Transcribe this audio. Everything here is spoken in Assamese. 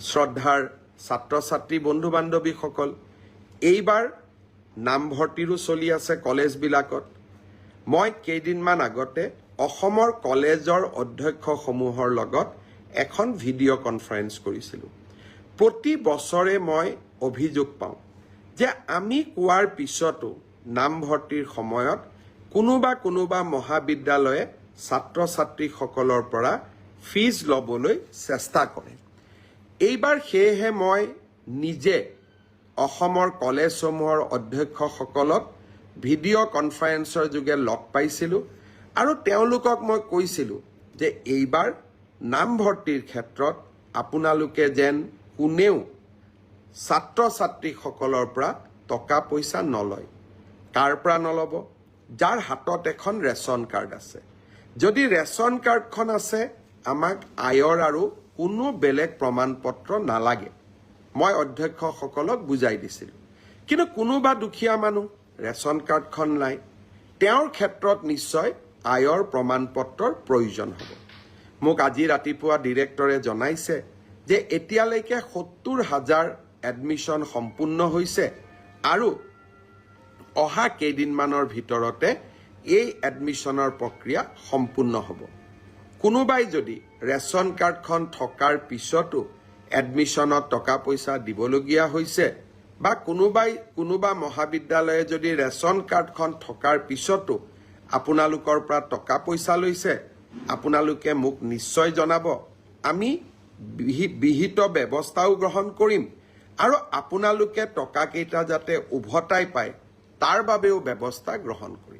শ্ৰদ্ধাৰ ছাত্ৰ ছাত্ৰী বন্ধু বান্ধৱীসকল, এইবাৰ নামভৰ্তিৰো চলি আছে কলেজবিলাকত। মই কেইদিনমান আগতে অসমৰ কলেজৰ অধ্যক্ষসমূহৰ লগত এখন ভিডিঅ' কনফাৰেন্স কৰিছিলোঁ। প্ৰতি বছৰে মই অভিযোগ পাওঁ যে আমি কোৱাৰ পিছতো নামভৰ্তিৰ সময়ত কোনোবা মহাবিদ্যালয়ে ছাত্ৰ ছাত্ৰীসকলৰ পৰা ফিজ ল'বলৈ চেষ্টা কৰে। এইবাৰ সেয়েহে মই নিজে অসমৰ কলেজসমূহৰ অধ্যক্ষসকলক ভিডিঅ' কনফাৰেন্সৰ যোগে লগ পাইছিলোঁ আৰু তেওঁলোকক মই কৈছিলোঁ যে এইবাৰ নামভৰ্তিৰ ক্ষেত্ৰত আপোনালোকে যেন কোনেও ছাত্ৰ ছাত্ৰীসকলৰ পৰা টকা পইচা নলয়। কাৰ পৰা নল'ব? যাৰ হাতত এখন ৰেচন কাৰ্ড আছে। যদি ৰেচন কাৰ্ডখন আছে, আমাক আয়ৰ আৰু কোনো বেলেগ প্ৰমাণ পত্ৰ নালাগে। মই অধ্যক্ষসকলক বুজাই দিছিলোঁ। কিন্তু কোনোবা দুখীয়া মানুহ ৰেচন কাৰ্ডখন নাই, তেওঁৰ ক্ষেত্ৰত নিশ্চয় আয়ৰ প্ৰমাণ পত্ৰৰ প্ৰয়োজন হ'ব। মোক আজি ৰাতিপুৱা ডিৰেক্টৰে জনাইছে যে এতিয়ালৈকে ৭০,০০০ এডমিশ্যন সম্পূৰ্ণ হৈছে আৰু অহা কেইদিনমানৰ ভিতৰতে এই এডমিশ্যনৰ প্ৰক্ৰিয়া সম্পূৰ্ণ হ'ব। কোনোবাই যদি ৰেচন কাৰ্ডখন থকাৰ পিছতো এডমিশ্যনত টকা পইচা দিবলগীয়া হৈছে বা কোনোবা মহাবিদ্যালয়ে যদি ৰেচন কাৰ্ডখন থকাৰ পিছতো আপোনালোকৰ পৰা টকা পইচা লৈছে, আপোনালোকে মোক নিশ্চয় জনাব। আমি বিহিত ব্যৱস্থাও গ্ৰহণ কৰিম আৰু আপোনালোকে টকাকেইটা যাতে উভতাই পায় তাৰ বাবেও ব্যৱস্থা গ্ৰহণ কৰিম।